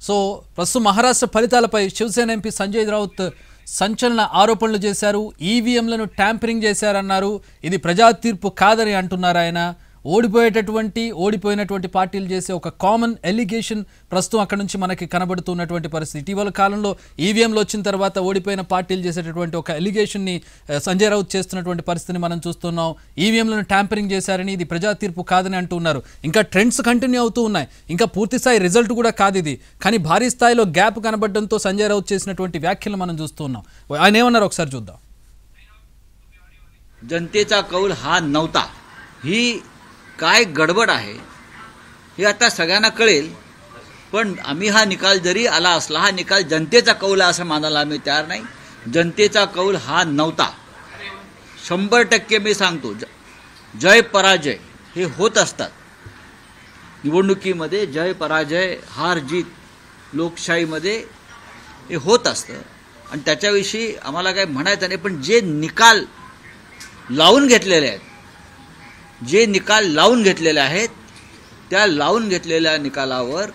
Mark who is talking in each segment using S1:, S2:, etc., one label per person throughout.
S1: So ప్రస్తుతం మహారాష్ట్ర ఫలితాలపై Shiv Sena MP Sanjay Raut సంచలన ఆరోపణలు చేశారు. ఈవీఎంలను ట్యాంపరింగ్ చేశారన్నారు. ఇది ప్రజా తీర్పు కాదని అంటున్నారు ఆయన. ఓడిపోయినటువంటి పార్టీలు చేసే ఒక కామన్ ఎలిగేషన్ ప్రస్తుతం అక్కడ నుంచి మనకి కనబడుతున్నటువంటి పరిస్థితి. ఇటీవల కాలంలో ఈవీఎంలు వచ్చిన తర్వాత ఓడిపోయిన పార్టీలు చేసేటటువంటి ఒక ఎలిగేషన్ని సంజయ్ రావుత్ చేస్తున్నటువంటి పరిస్థితిని మనం చూస్తున్నాం. ఈవీఎంలను ట్యాంపరింగ్ చేశారని, ఇది ప్రజా తీర్పు కాదని అంటున్నారు. ఇంకా ట్రెండ్స్ కంటిన్యూ అవుతూ ఉన్నాయి. ఇంకా పూర్తి స్థాయి రిజల్ట్ కూడా కాదు ఇది. కానీ భారీ స్థాయిలో గ్యాప్ కనబడడంతో సంజయ్ రావుత్ చేసినటువంటి వ్యాఖ్యలు మనం చూస్తున్నాం. ఆయన ఏమన్నారు ఒకసారి చూద్దాం.
S2: जनतेचा कौल हा नव्हता, ही काय गडबड आहे हे आता सगळ्यांना कळेल. पण आम्ही हा निकाल जरी आला असला, हा निकाल जनतेचा कौल आहे असं मानायला आम्ही तयार नाही. जनतेचा कौल हा नव्हता. 100% मी सांगतो, जय पराजय हे होत असतात. निवडणुकीमध्ये जय पराजय, हार जीत लोकशाहीमध्ये हे होत असतं आणि त्याच्याविषयी आम्हाला काही म्हणायचं नाही. पण जे निकाल लावून घेतलेले आहेत, जे निकाल लावून घेतलेले आहेत, त्या लावून घेतलेल्या निकालावर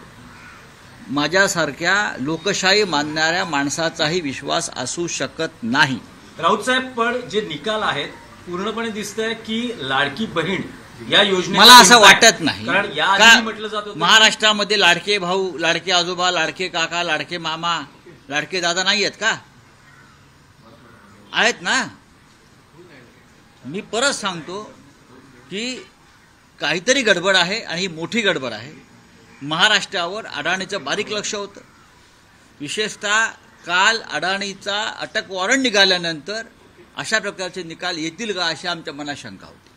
S2: माझ्यासारख्या लोकशाही मानणाऱ्या माणसाचाही विश्वास असू शकत नाही.
S3: राऊत साहेब, पण जे निकाल आहेत पूर्णपणे दिसतंय की लाडकी बहीण या योजनेला
S2: मला असं वाटत नाही.
S3: कारण या आधी म्हटलं जात होतं
S2: महाराष्ट्रामध्ये लाडके भाऊ, लाडके आजोबा, लाडके काका, लाडके मामा, लाडके दादा नाही आहेत का? आहेत ना. मी परत सांगतो की काहीतरी गडबड आहे आणि ही मोठी गडबड आहे. महाराष्ट्रावर अडाणीचं बारीक लक्ष होतं. विशेषतः काल अडाणीचा अटक वॉरंट निघाल्यानंतर अशा प्रकारचे निकाल येतील का अशी आमच्या मनात शंका होती.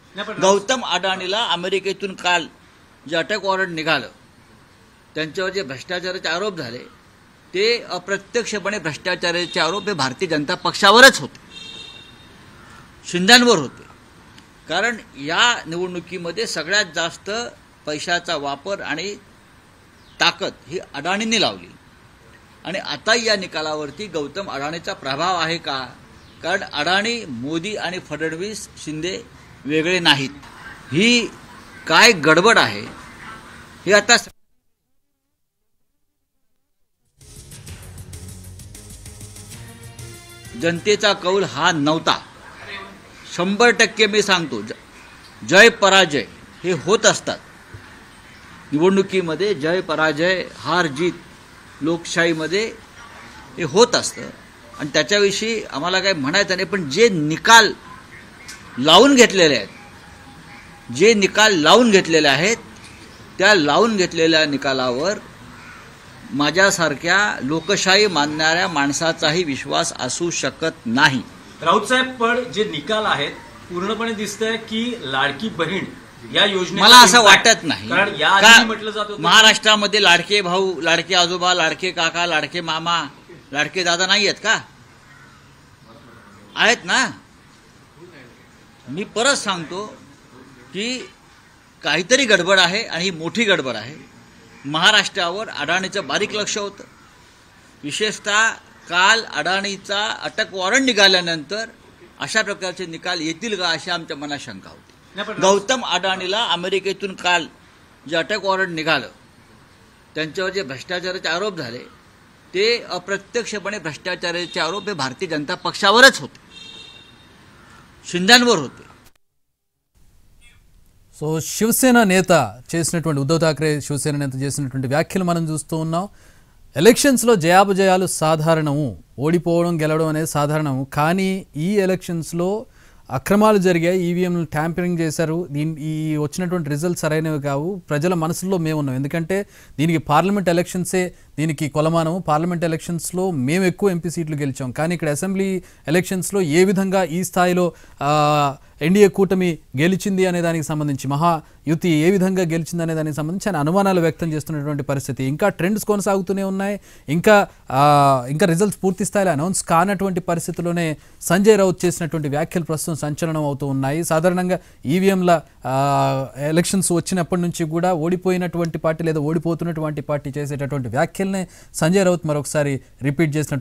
S2: गौतम अडाणीला अमेरिकेतून काल जे अटक वॉरंट निघालं, त्यांच्यावर जे भ्रष्टाचाराचे आरोप झाले, ते अप्रत्यक्षपणे भ्रष्टाचाराचे आरोप हे भारतीय जनता पक्षावरच होते, शिंद्यांवर होते. कारण या निवडणुकीमध्ये सगळ्यात जास्त पैशाचा वापर आणि ताकद ही अडाणींनी लावली. आणि आता या निकालावरती गौतम अडाणीचा प्रभाव आहे का? कारण अडाणी, मोदी आणि फडणवीस, शिंदे वेगळे नाहीत. ही काय गडबड आहे हे आता जनतेचा कौल हा नव्हता. 100% मी सांगतो, जय पराजय हे होत असतात. निवडणुकीमध्ये जय पराजय, हार जीत लोकशाहीमध्ये हे होत असतं आणि त्याच्याविषयी आम्हाला काही म्हणायचं नाही. पण जे निकाल लावून घेतलेले आहेत, जे निकाल लावून घेतलेले आहेत, त्या लावून घेतलेल्या निकालावर माझ्यासारख्या लोकशाही मानणाऱ्या माणसाचाही विश्वास असू शकत नाही.
S3: राऊत साहेब, पण जे निकाल आहेत पूर्णपणे दिसतंय की लाडकी बहीण या योजनेला
S2: मला असं वाटत नाही.
S3: कारण या आधी म्हटलं जात होतं
S2: महाराष्ट्रामध्ये लाडके भाऊ, लाडके आजोबा, लाडके काका, लाडके मामा, लाडके दादा नाही आहेत का? आहेत ना. मी परत सांगतो की काहीतरी गडबड आहे आणि ही मोठी गडबड आहे. महाराष्ट्रावर अडाणीचं बारीक लक्ष होतं. विशेषतः काल अडाणीचा अटक वॉरंट निघाल्यानंतर अशा प्रकारचे निकाल येतील का अशी आमच्या मनात शंका होती. गौतम अडाणीला अमेरिकेतून काल जे अटक वॉरंट निघालं, त्यांच्यावर जे भ्रष्टाचाराचे आरोप झाले, ते अप्रत्यक्षपणे भ्रष्टाचाराचे आरोप हे भारतीय जनता पक्षावरच होते, शिंद्यांवर होते.
S1: సో శివసేన నేత చేసినటువంటి ఉద్ధవ్ ఠాక్రే శివసేన నేత చేసినటువంటి వ్యాఖ్యలు మనం చూస్తూ ఉన్నాం. ఎలక్షన్స్లో జయాపజయాలు సాధారణము, ఓడిపోవడం గెలవడం అనేది సాధారణము. కానీ ఈ ఎలక్షన్స్లో అక్రమాలు జరిగాయి, ఈవీఎంలు ట్యాంపరింగ్ చేశారు. ఈ వచ్చినటువంటి రిజల్ట్స్ సరైనవి కావు. ప్రజల మనసులో మేము ఉన్నాం. ఎందుకంటే దీనికి పార్లమెంట్ ఎలక్షన్సే దీనికి కొలమానము. పార్లమెంట్ ఎలక్షన్స్లో మేము ఎక్కువ ఎంపీ సీట్లు గెలిచాం. కానీ ఇక్కడ అసెంబ్లీ ఎలక్షన్స్లో ఏ విధంగా ఈ స్థాయిలో ఎన్డీఏ కూటమి గెలిచింది అనే దానికి సంబంధించి, మహాయుతి ఏ విధంగా గెలిచింది అనే దానికి సంబంధించి ఆయన అనుమానాలు వ్యక్తం చేస్తున్నటువంటి పరిస్థితి. ఇంకా ట్రెండ్స్ కొనసాగుతూనే ఉన్నాయి. ఇంకా రిజల్ట్స్ పూర్తి స్థాయిలో అనౌన్స్ కానటువంటి పరిస్థితిలోనే సంజయ్ రావుత్ చేసినటువంటి వ్యాఖ్యలు ప్రస్తుతం సంచలనం అవుతూ ఉన్నాయి. సాధారణంగా ఈవీఎంల ఎలక్షన్స్ వచ్చినప్పటి నుంచి కూడా ఓడిపోయినటువంటి పార్టీ లేదా ఓడిపోతున్నటువంటి పార్టీ చేసేటటువంటి వ్యాఖ్యల్ని సంజయ్ రావుత్ మరొకసారి రిపీట్ చేసినటువంటి